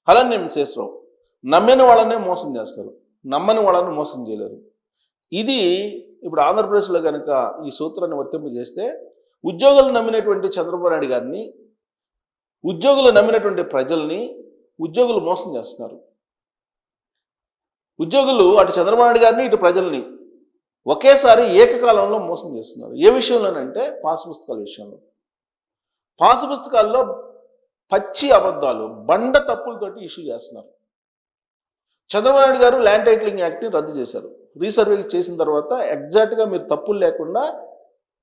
అలానే శేషరావు నమ్మిన వాళ్ళనే మోసం చేస్తారు, నమ్మని వాళ్ళని మోసం చేయలేరు. ఇది ఇప్పుడు ఆంధ్రప్రదేశ్లో కనుక ఈ సూత్రాన్ని వర్తింపజేస్తే ఉద్యోగులు నమ్మినటువంటి చంద్రబాబు నాయుడు గారిని, ఉద్యోగులు నమ్మినటువంటి ప్రజల్ని ఉద్యోగులు మోసం చేస్తున్నారు. ఉద్యోగులు అటు చంద్రబాబు నాయుడు గారిని ఇటు ప్రజల్ని ఒకేసారి ఏకకాలంలో మోసం చేస్తున్నారు. ఏ విషయంలోనంటే పాస్ పుస్తకాల విషయంలో. పాస్ పుస్తకాల్లో పచ్చి అబద్ధాలు, బండ తప్పులతోటి ఇష్యూ చేస్తున్నారు. చంద్రబాబు నాయుడు గారు ల్యాండ్ టైటిలింగ్ యాక్ట్ని రద్దు చేశారు. రీసర్వే చేసిన తర్వాత ఎగ్జాక్ట్గా మీరు తప్పులు లేకుండా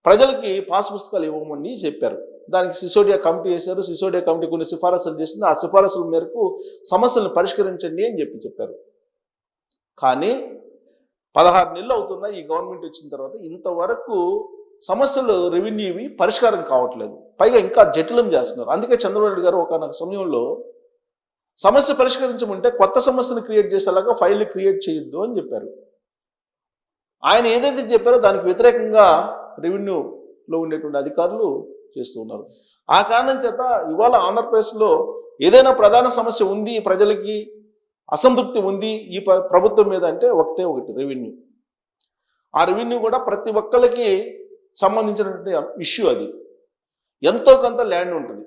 ప్రజలకి పాస్ పుస్తకాలు ఇవ్వమని చెప్పారు. దానికి సిసోడియా కమిటీ వేశారు. సిసోడియా కమిటీ కొన్ని సిఫారసులు చేసింది. ఆ సిఫారసుల మేరకు సమస్యలను పరిష్కరించండి అని చెప్పారు. కానీ 16 నెలలు అవుతున్నా ఈ గవర్నమెంట్ వచ్చిన తర్వాత ఇంతవరకు సమస్యలు రెవెన్యూవి పరిష్కారం కావట్లేదు. పైగా ఇంకా జటిలం చేస్తున్నారు. అందుకే చంద్రబాబు నాయుడు గారు ఒకనొక సమయంలో సమస్య పరిష్కరించమంటే కొత్త సమస్యను క్రియేట్ చేసేలాగా ఫైల్ని క్రియేట్ చేయొద్దు అని చెప్పారు. ఆయన ఏదైతే చెప్పారో దానికి వ్యతిరేకంగా రెవెన్యూలో ఉండేటువంటి అధికారులు చేస్తూ ఉన్నారు. ఆ కారణం చేత ఇవాళ ఆంధ్రప్రదేశ్లో ఏదైనా ప్రధాన సమస్య ఉంది, ప్రజలకి అసంతృప్తి ఉంది ఈ ప్రభుత్వం మీద అంటే ఒకటి రెవెన్యూ. ఆ రెవెన్యూ కూడా ప్రతి ఒక్కరికి సంబంధించినటువంటి ఇష్యూ. అది ఎంతో కొంత ల్యాండ్ ఉంటుంది.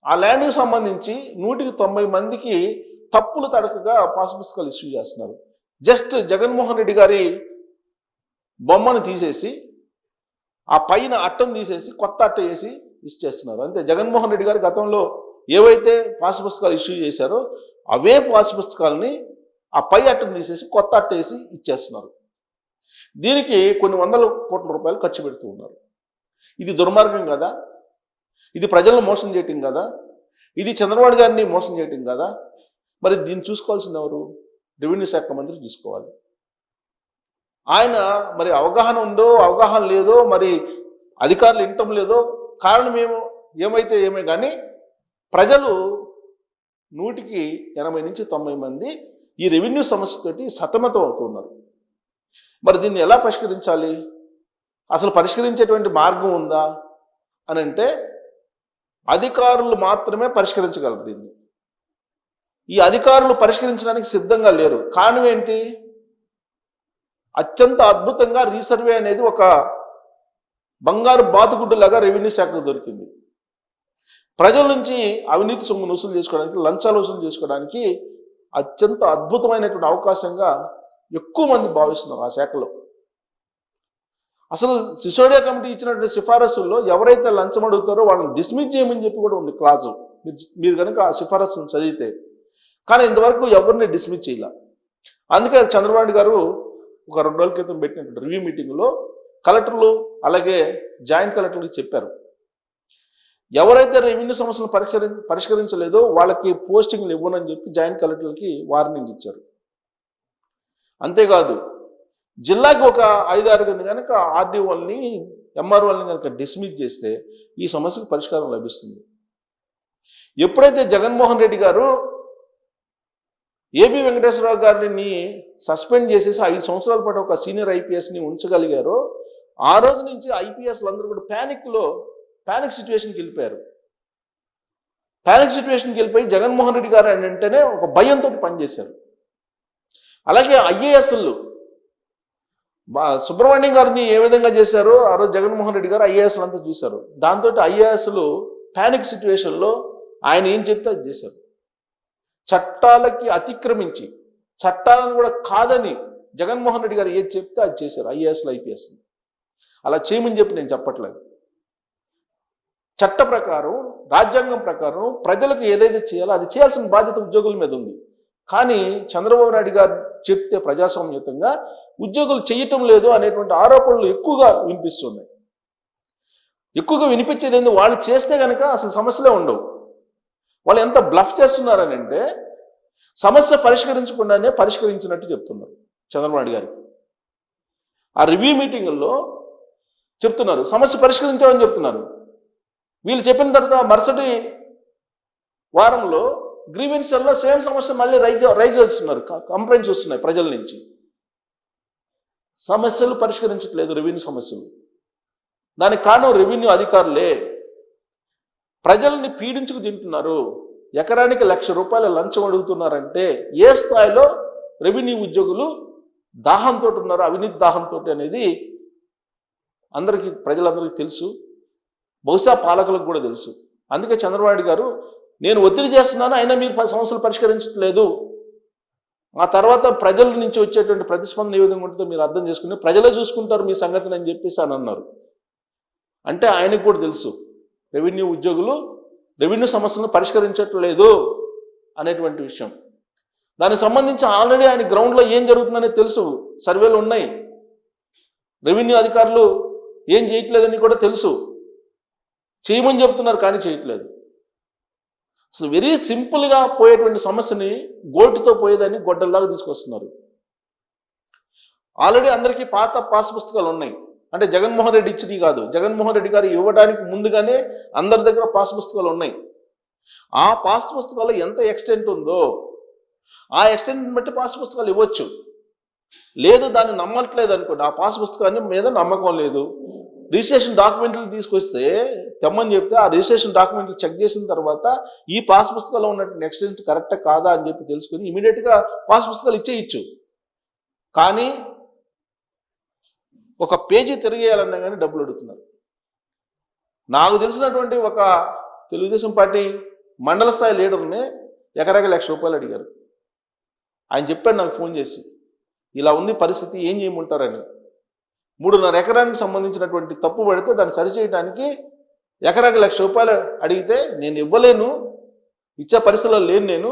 ఆ ల్యాండ్కి సంబంధించి 190 మందికి తప్పులు తడకగా పాస్ పుస్తకాలు ఇష్యూ చేస్తున్నారు. జస్ట్ జగన్మోహన్ రెడ్డి గారి బొమ్మను తీసేసి ఆ పైన అట్టను తీసేసి కొత్త అట్ట వేసి ఇచ్చేస్తున్నారు. అంతే. జగన్మోహన్ రెడ్డి గారు గతంలో ఏవైతే పాస్ పుస్తకాలు ఇష్యూ చేశారో అవే పాస్ పుస్తకాలని ఆ పై అట్టను తీసేసి కొత్త అట్ట వేసి ఇచ్చేస్తున్నారు. దీనికి కొన్ని వందల కోట్ల రూపాయలు ఖర్చు పెడుతూ ఉన్నారు. ఇది దుర్మార్గం కదా? ఇది ప్రజలను మోసం చేయటం కదా? ఇది చంద్రబాబు గారిని మోసం చేయటం కదా? మరి దీన్ని చూసుకోవాల్సింది ఎవరు? రెవెన్యూ శాఖ మంత్రి చూసుకోవాలి. ఆయన మరి అవగాహన ఉందో అవగాహన లేదో, మరి అధికారులు వినటం లేదో, కారణం ఏమైతే ఏమే కానీ ప్రజలు 100కి 80 నుంచి 90 మంది ఈ రెవెన్యూ సమస్యతోటి సతమతం అవుతున్నారు. మరి దీన్ని ఎలా పరిష్కరించాలి? అసలు పరిష్కరించేటువంటి మార్గం ఉందా అని అంటే అధికారులు మాత్రమే పరిష్కరించగలరు దీన్ని. ఈ అధికారులు పరిష్కరించడానికి సిద్ధంగా లేరు. కారణం ఏంటి? అత్యంత అద్భుతంగా రీసర్వే అనేది ఒక బంగారు బాతుగుడ్డులాగా రెవెన్యూ శాఖకు దొరికింది. ప్రజల నుంచి అవినీతి సొమ్మును వసూలు చేసుకోవడానికి, లంచాలు వసూలు చేసుకోవడానికి అత్యంత అద్భుతమైనటువంటి అవకాశంగా ఎక్కువ మంది భావిస్తున్నారు ఆ శాఖలో. అసలు సిసోడియా కమిటీ ఇచ్చినటువంటి సిఫారసుల్లో ఎవరైతే లంచం అడుగుతారో వాళ్ళని డిస్మిస్ చేయమని చెప్పి కూడా ఉంది క్లాసు. మీరు కనుక ఆ సిఫారసును చదివితే. కానీ ఇంతవరకు ఎవరిని డిస్మిస్ చేయాల. అందుకే చంద్రబాబు గారు ఒక 2 రోజుల క్రితం పెట్టినటువంటి రివ్యూ మీటింగ్లో కలెక్టర్లు అలాగే జాయింట్ కలెక్టర్లకు చెప్పారు, ఎవరైతే రెవెన్యూ సమస్యలు పరిష్కరించలేదో వాళ్ళకి పోస్టింగ్లు ఇవ్వనని చెప్పి జాయింట్ కలెక్టర్లకి వార్నింగ్ ఇచ్చారు. అంతేకాదు, జిల్లాకి ఒక 5-6 మంది కనుక ఆర్డీఓల్ని ఎంఆర్ఓల్ని కనుక డిస్మిస్ చేస్తే ఈ సమస్యకు పరిష్కారం లభిస్తుంది. ఎప్పుడైతే జగన్మోహన్ రెడ్డి గారు ఏబి వెంకటేశ్వరరావు గారిని సస్పెండ్ చేసేసి 5 సంవత్సరాల పాటు ఒక సీనియర్ ఐపీఎస్ని ఉంచగలిగారో ఆ రోజు నుంచి ఐపీఎస్లు అందరూ కూడా ప్యానిక్ సిచ్యువేషన్కి వెళ్ళిపోయారు. ప్యానిక్ సిచ్యువేషన్కి వెళ్ళిపోయి జగన్మోహన్ రెడ్డి గారు అంటేనే ఒక భయంతో పనిచేశారు. అలాగే ఐఏఎస్లు సుబ్రహ్మణ్యం గారిని ఏ విధంగా చేశారో ఆ రోజు జగన్మోహన్ రెడ్డి గారు ఐఏఎస్లు అంతా చూశారు. దాంతో ఐఏఎస్లు ప్యానిక్ సిచ్యువేషన్లో ఆయన ఏం చెప్తే అది చేశారు. చట్టాలకి అతిక్రమించి చట్టాలను కూడా కాదని జగన్మోహన్ రెడ్డి గారు ఏది చెప్తే అది చేశారు ఐఏఎస్లు ఐపీఎస్లు. అలా చేయమని చెప్పి నేను చెప్పట్లేదు. చట్ట ప్రకారం, రాజ్యాంగం ప్రకారం ప్రజలకు ఏదైతే చేయాలో అది చేయాల్సిన బాధ్యత ఉద్యోగుల మీద ఉంది. కానీ చంద్రబాబు నాయుడు గారు చెప్తే ప్రజాస్వామ్యతంగా ఉద్యోగులు చేయటం లేదు అనేటువంటి ఆరోపణలు ఎక్కువగా వినిపిస్తున్నాయి. ఎక్కువగా వినిపించేది ఏంది? వాళ్ళు చేస్తే కనుక అసలు సమస్యలే ఉండవు. వాళ్ళు ఎంత బ్లఫ్ చేస్తున్నారని అంటే సమస్య పరిష్కరించకుండానే పరిష్కరించినట్టు చెప్తున్నారు చంద్రబాబు నాయుడు గారికి. ఆ రివ్యూ మీటింగుల్లో చెప్తున్నారు సమస్య పరిష్కరించామని చెప్తున్నారు. వీళ్ళు చెప్పిన తర్వాత మరుసటి వారంలో గ్రీవెన్సల్లో సేమ్ సమస్య మళ్ళీ రైజ్ చేస్తున్నారు. కంప్లైంట్స్ వస్తున్నాయి ప్రజల నుంచి. సమస్యలు పరిష్కరించట్లేదు రెవెన్యూ సమస్యలు. దానికి కారణం రెవెన్యూ అధికారులే. ప్రజల్ని పీడించుకు తింటున్నారు. ఎకరానికి ₹1,00,000 లంచం అడుగుతున్నారంటే ఏ స్థాయిలో రెవెన్యూ ఉద్యోగులు దాహంతో ఉన్నారు, అవినీతి దాహంతో అనేది అందరికీ, ప్రజలందరికీ తెలుసు. బహుశా పాలకులకు కూడా తెలుసు. అందుకే చంద్రబాబు నాయుడు గారు నేను ఒత్తిడి చేస్తున్నాను, అయినా మీరు సమస్యలు పరిష్కరించట్లేదు, ఆ తర్వాత ప్రజల నుంచి వచ్చేటువంటి ప్రతిస్పందన ఏ విధంగా ఉంటుందో మీరు అర్థం చేసుకుని ప్రజలే చూసుకుంటారు మీ సంగతిని అని చెప్పేసి అని అన్నారు. అంటే ఆయనకు కూడా తెలుసు రెవెన్యూ ఉద్యోగులు రెవెన్యూ సమస్యలను పరిష్కరించట్లేదు అనేటువంటి విషయం. దానికి సంబంధించి ఆల్రెడీ ఆయన గ్రౌండ్లో ఏం జరుగుతుందనేది తెలుసు, సర్వేలు ఉన్నాయి, రెవెన్యూ అధికారులు ఏం చేయట్లేదని కూడా తెలుసు, చేయమని చెప్తున్నారు కానీ చేయట్లేదు. సో వెరీ సింపుల్గా పోయేటువంటి సమస్యని గోటుతో పోయేదాన్ని గొడ్డల్లాగా తీసుకొస్తున్నారు. ఆల్రెడీ అందరికీ పాత పాస్ పుస్తకాలు ఉన్నాయి, అంటే జగన్మోహన్ రెడ్డి ఇచ్చినవి కాదు, జగన్మోహన్ రెడ్డి గారు ఇవ్వడానికి ముందుగానే అందరి దగ్గర పాస్ పుస్తకాలు ఉన్నాయి. ఆ పాస్ పుస్తకాల్లో ఎంత ఎక్స్టెంట్ ఉందో ఆ ఎక్స్టెంట్ బట్టి పాస్ పుస్తకాలు ఇవ్వచ్చు. లేదు దాన్ని నమ్మట్లేదు అనుకోండి, ఆ పాస్ పుస్తకాన్ని మీద నమ్మకం లేదు, రిజిస్ట్రేషన్ డాక్యుమెంట్లు తీసుకొస్తే తెమ్మని చెప్తే ఆ రిజిస్ట్రేషన్ డాక్యుమెంట్లు చెక్ చేసిన తర్వాత ఈ పాస్ పుస్తకాల్లో ఉన్నటువంటి ఎక్స్టెంట్ కరెక్టా కాదా అని చెప్పి తెలుసుకుని ఇమీడియట్గా పాస్ పుస్తకాలు ఇచ్చేయచ్చు. కానీ ఒక పేజీ తిరిగేయాలన్నా కానీ డబ్బులు అడుగుతున్నారు. నాకు తెలిసినటువంటి ఒక తెలుగుదేశం పార్టీ మండల స్థాయి లీడర్ని ఎకరాకి ₹1,00,000 అడిగారు. ఆయన చెప్పాడు నాకు ఫోన్ చేసి, ఇలా ఉంది పరిస్థితి, ఏం చేయమంటారని. 3.5 ఎకరానికి సంబంధించినటువంటి తప్పు పడితే దాన్ని సరిచేయడానికి ఎకరాకి ₹1,00,000 అడిగితే నేను ఇవ్వలేను, ఇచ్చే పరిస్థితుల్లో లేను నేను,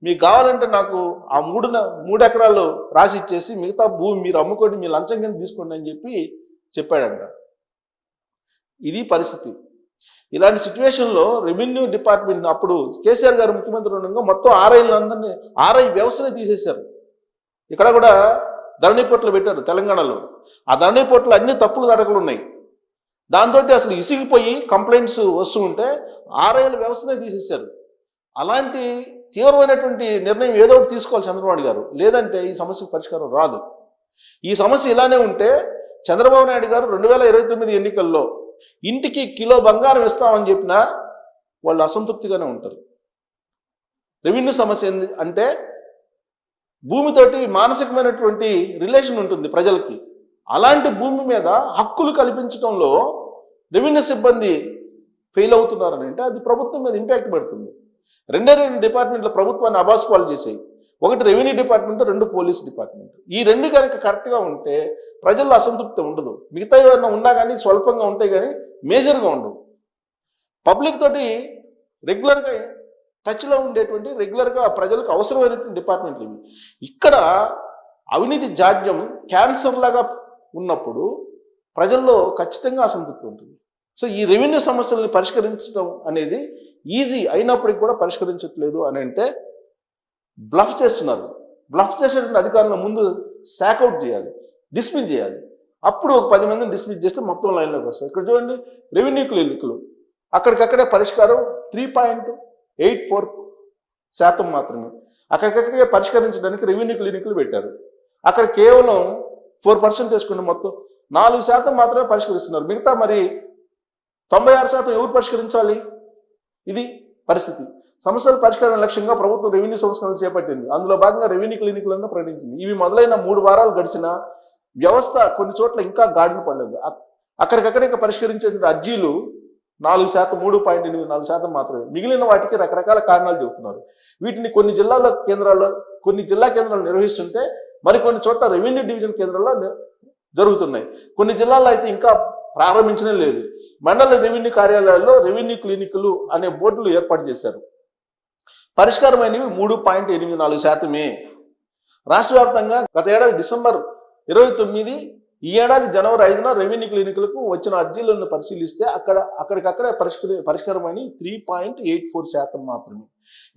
మీకు కావాలంటే నాకు ఆ 3 ఎకరాలు రాసి ఇచ్చేసి మిగతా భూమి మీరు అమ్ముకోండి, మీ లంచం కింద తీసుకోండి అని చెప్పి చెప్పాడంట. ఇది పరిస్థితి. ఇలాంటి సిచ్యువేషన్లో రెవెన్యూ డిపార్ట్మెంట్ అప్పుడు కేసీఆర్ గారు ముఖ్యమంత్రి ఉండగా మొత్తం ఆర్ఐలందరినీ ఆర్ఐ వ్యవస్థని తీసేశారు. ఇక్కడ కూడా ధరణి పోర్టల్ పెట్టారు తెలంగాణలో. ఆ ధరణి పోర్టల్ అన్ని తప్పులు తడకలు ఉన్నాయి. దాంతో అసలు ఇసిగిపోయి కంప్లైంట్స్ వస్తూ ఉంటే ఆర్ఐల వ్యవస్థనే తీసేశారు. అలాంటి తీవ్రమైనటువంటి నిర్ణయం ఏదో ఒకటి తీసుకోవాలి చంద్రబాబు నాయుడు గారు, లేదంటే ఈ సమస్యకు పరిష్కారం రాదు. ఈ సమస్య ఇలానే ఉంటే చంద్రబాబు నాయుడు గారు 2029 ఎన్నికల్లో ఇంటికి కిలో బంగారం ఇస్తామని చెప్పినా వాళ్ళు అసంతృప్తిగానే ఉంటారు. రెవెన్యూ సమస్య అంటే భూమితోటి మానసికమైనటువంటి రిలేషన్ ఉంటుంది ప్రజలకి. అలాంటి భూమి మీద హక్కులు కల్పించడంలో రెవెన్యూ సిబ్బంది ఫెయిల్ అవుతున్నారని అంటే అది ప్రభుత్వం మీద ఇంపాక్ట్ పడుతుంది. 2 డిపార్ట్మెంట్ల ప్రభుత్వాన్ని అబాస్పాలు చేసాయి. ఒకటి రెవెన్యూ డిపార్ట్మెంట్, 2 పోలీస్ డిపార్ట్మెంట్. ఈ 2 కనుక కరెక్ట్గా ఉంటే ప్రజల్లో అసంతృప్తి ఉండదు. మిగతా ఏమైనా ఉన్నా కానీ స్వల్పంగా ఉంటాయి కానీ మేజర్గా ఉండవు. పబ్లిక్ తోటి రెగ్యులర్గా టచ్లో ఉండేటువంటి రెగ్యులర్గా ప్రజలకు అవసరమైనటువంటి డిపార్ట్మెంట్లు ఇవి. ఇక్కడ అవినీతి జాడ్యం క్యాన్సర్ లాగా ఉన్నప్పుడు ప్రజల్లో ఖచ్చితంగా అసంతృప్తి ఉంటుంది. సో ఈ రెవెన్యూ సమస్యలను పరిష్కరించడం అనేది ఈజీ అయినప్పటికీ కూడా పరిష్కరించట్లేదు అని అంటే బ్లఫ్ చేస్తున్నారు. బ్లఫ్ చేసేటువంటి అధికారులను ముందు సాక్అవుట్ చేయాలి, డిస్మిస్ చేయాలి. అప్పుడు ఒక 10 మందిని డిస్మిస్ చేస్తే మొత్తం లైన్లోకి వస్తారు. ఇక్కడ చూడండి, రెవెన్యూ క్లినిక్లు అక్కడికక్కడే పరిష్కారం 3.84% మాత్రమే. అక్కడికక్కడే పరిష్కరించడానికి రెవెన్యూ క్లినిక్లు పెట్టారు. అక్కడ కేవలం 4% వేసుకుంటే మొత్తం 4% మాత్రమే పరిష్కరిస్తున్నారు. మిగతా మరి 96% ఎవరు పరిష్కరించాలి? ఇది పరిస్థితి. సమస్యల పరిష్కారం లక్ష్యంగా ప్రభుత్వం రెవెన్యూ సంస్కరణలు చేపట్టింది. అందులో భాగంగా రెవెన్యూ క్లినిక్లను ప్రకటించింది. ఇవి మొదలైన 3 వారాలు గడిచిన వ్యవస్థ కొన్ని చోట్ల ఇంకా గాడిన పడలేదు. అక్కడికక్కడే పరిష్కరించే అర్జీలు 4%, 3.84% మాత్రమే. మిగిలిన వాటికి రకరకాల కారణాలు చెబుతున్నారు. వీటిని కొన్ని జిల్లా కేంద్రాలు నిర్వహిస్తుంటే మరికొన్ని చోట్ల రెవెన్యూ డివిజన్ కేంద్రాల్లో జరుగుతున్నాయి. కొన్ని జిల్లాల్లో అయితే ఇంకా ప్రారంభించనే లేదు. మండల రెవెన్యూ కార్యాలయాల్లో రెవెన్యూ క్లినిక్లు అనే బోర్డులు ఏర్పాటు చేశారు. పరిష్కారమైనవి 3.84%. రాష్ట్ర వ్యాప్తంగా గత ఏడాది డిసెంబర్ 29, ఈ ఏడాది జనవరి 5న రెవెన్యూ క్లినిక్లకు వచ్చిన అర్జీలను పరిశీలిస్తే అక్కడికక్కడే పరిష్కారమైన 3.84% మాత్రమే.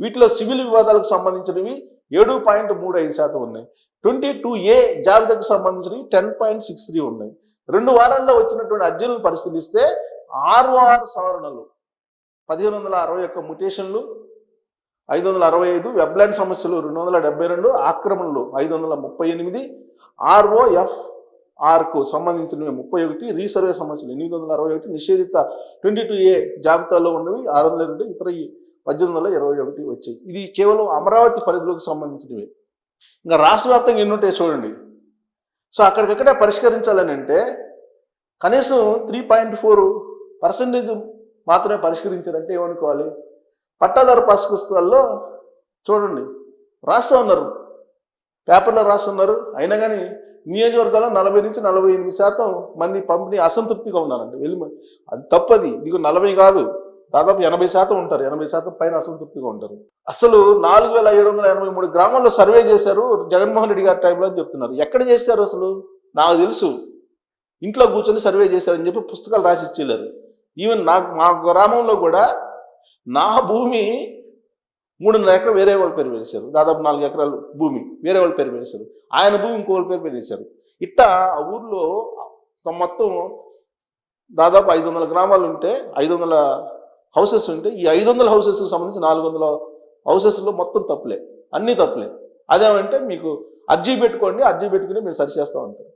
వీటిలో సివిల్ వివాదాలకు సంబంధించినవి 7.35% ఉన్నాయి. 22A జాబితాకు సంబంధించినవి 10.63 ఉన్నాయి. 2 వారాల్లో వచ్చినటువంటి అర్జీలను పరిశీలిస్తే 6 సవరణలు, 1561 ముటేషన్లు, 565 వెబ్లాండ్ సమస్యలు, 272 ఆక్రమణలు, 538 ROFRకు సంబంధించినవి 31, రీసర్వే సమస్యలు 861, నిషేధిత 22A జాబితాలో ఉన్నవి 602, ఇతర 1821 వచ్చాయి. ఇది కేవలం అమరావతి పరిధిలోకి సంబంధించినవి. ఇంకా రాష్ట్ర వ్యాప్తంగా ఎన్ని ఉంటాయి చూడండి. సో అక్కడికక్కడే పరిష్కరించాలని అంటే కనీసం 3.4% మాత్రమే పరిష్కరించారంటే ఏమనుకోవాలి? పట్టాదారు పాస్ పుస్తకాల్లో చూడండి రాస్తూ ఉన్నారు, పేపర్లో రాస్తున్నారు. అయినా కానీ నియోజకవర్గాల్లో 40 నుంచి 48% మంది పంపిణీ అసంతృప్తిగా ఉన్నారండి. అది తప్పది. ఇదిగో 40 కాదు, దాదాపు 80% ఉంటారు. 80% పైన అసంతృప్తిగా ఉంటారు. అసలు 4783 గ్రామాల్లో సర్వే చేశారు జగన్మోహన్ రెడ్డి గారి టైంలో అని చెప్తున్నారు. ఎక్కడ చేశారు? అసలు నాకు తెలుసు ఇంట్లో కూర్చొని సర్వే చేశారని చెప్పి పుస్తకాలు రాసి ఇచ్చేళ్ళారు. ఈవెన్ మా గ్రామంలో కూడా నా భూమి 3.5 ఎకరాలు వేరే వాళ్ళ పేరు వేశారు. దాదాపు 4 ఎకరాలు భూమి వేరే వాళ్ళ పేరు వేశారు. ఆయన భూమి ఇంకోళ్ళ పేరు వేశారు. ఇట్టా ఆ ఊర్లో మొత్తం దాదాపు 500 గ్రామాలు ఉంటే 500 హౌసెస్ ఉంటే ఈ 500 హౌసెస్కి సంబంధించి 400 హౌసెస్లో మొత్తం తప్పులే, అన్నీ తప్పులే. అదేమంటే మీకు అర్జీ పెట్టుకోండి, అర్జీ పెట్టుకుని మేము సరిచేస్తూ ఉంటాం.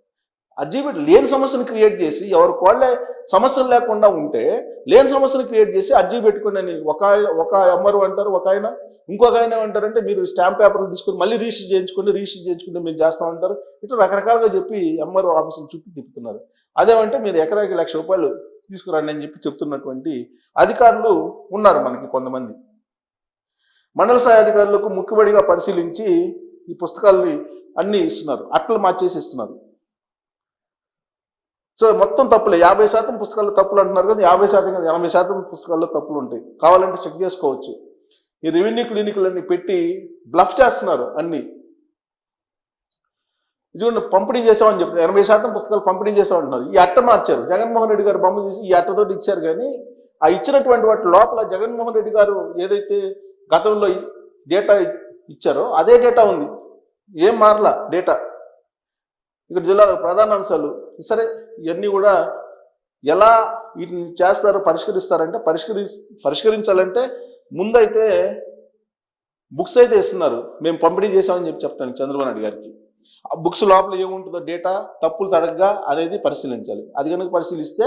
అర్జీ పెట్టి లేని సమస్యను క్రియేట్ చేసి ఎవరికి వాళ్ళే సమస్యలు లేకుండా ఉంటే లేని సమస్యను క్రియేట్ చేసి అర్జీ పెట్టుకోండి అని ఒక ఎంఆర్ఓ అంటారు, ఒక ఆయన ఇంకొక ఆయన ఏమంటారంటే మీరు స్టాంప్ పేపర్లు తీసుకొని మళ్ళీ రిజిస్టర్ చేయించుకుంటే మీరు చేస్తామంటారు. ఇట్లా రకరకాలుగా చెప్పి ఎంఆర్ఓ ఆఫీసులు చుట్టూ తిప్పుతున్నారు. అదేమంటే మీరు ఎకరాకి ₹1,00,000 తీసుకురండి అని చెప్పి చెప్తున్నటువంటి అధికారులు ఉన్నారు మనకి కొంతమంది. మండల స్థాయి అధికారులకు ముక్కుబడిగా పరిశీలించి ఈ పుస్తకాలని అన్నీ ఇస్తున్నారు, అట్లు మార్చేసి ఇస్తున్నారు. సో మొత్తం తప్పులే. 50% పుస్తకాల్లో తప్పులు అంటున్నారు కదా, 50% కాదు 80% పుస్తకాల్లో తప్పులు ఉంటాయి. కావాలంటే చెక్ చేసుకోవచ్చు. ఈ రెవెన్యూ క్లినిక్లన్నీ పెట్టి బ్లఫ్ చేస్తున్నారు అన్నీ. ఇదిగోండి పంపిణీ చేసామని చెప్పి 80% పుస్తకాలు పంపిణీ చేసామంటున్నారు. ఈ అట్ట మార్చారు. జగన్మోహన్ రెడ్డి గారు బొమ్మ తీసి ఈ అట్టతోటి ఇచ్చారు. కానీ ఆ ఇచ్చినటువంటి వాటి లోపల జగన్మోహన్ రెడ్డి గారు ఏదైతే గతంలో డేటా ఇచ్చారో అదే డేటా ఉంది, ఏం మారలా డేటా. ఇక్కడ జిల్లాలో ప్రధాన అంశాలు సరే ఇవన్నీ కూడా ఎలా వీటిని చేస్తారో పరిష్కరిస్తారంటే పరిష్కరించాలంటే ముందైతే బుక్స్ అయితే ఇస్తున్నారు, మేము పంపిణీ చేసామని చెప్తాను చంద్రబాబు నాయుడు గారికి. ఆ బుక్స్ లోపల ఏముంటుందో డేటా తప్పులు తడగ్గా అనేది పరిశీలించాలి. అది కనుక పరిశీలిస్తే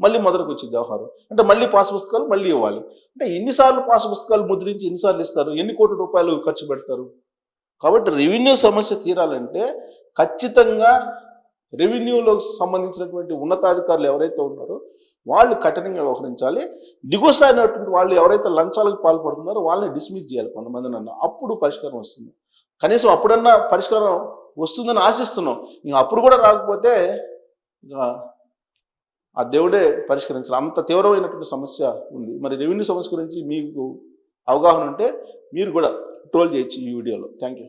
మళ్ళీ మొదటికి వచ్చింది వ్యవహారం. అంటే మళ్ళీ పాస్ పుస్తకాలు మళ్ళీ ఇవ్వాలి. అంటే ఎన్నిసార్లు పాస్ పుస్తకాలు ముద్రించి ఎన్నిసార్లు ఇస్తారు, ఎన్ని కోట్ల రూపాయలు ఖర్చు పెడతారు? కాబట్టి రెవెన్యూ సమస్య తీరాలంటే ఖచ్చితంగా రెవెన్యూలోకి సంబంధించినటువంటి ఉన్నతాధికారులు ఎవరైతే ఉన్నారో వాళ్ళు కఠినంగా వ్యవహరించాలి. దిగువసాయినటువంటి వాళ్ళు ఎవరైతే లంచాలకు పాల్పడుతున్నారో వాళ్ళని డిస్మిస్ చేయాలి కొంతమంది నన్ను. అప్పుడు పరిష్కారం వస్తుంది. కనీసం అప్పుడన్నా పరిష్కారం వస్తుందని ఆశిస్తున్నాం. ఇంకా అప్పుడు కూడా రాకపోతే ఆ దేవుడే పరిష్కరించాలి. అంత తీవ్రమైనటువంటి సమస్య ఉంది. మరి రెవెన్యూ సమస్య గురించి మీకు అవగాహన ఉంటే మీరు కూడా ట్రోల్ చేయొచ్చు ఈ వీడియోలో. Thank you.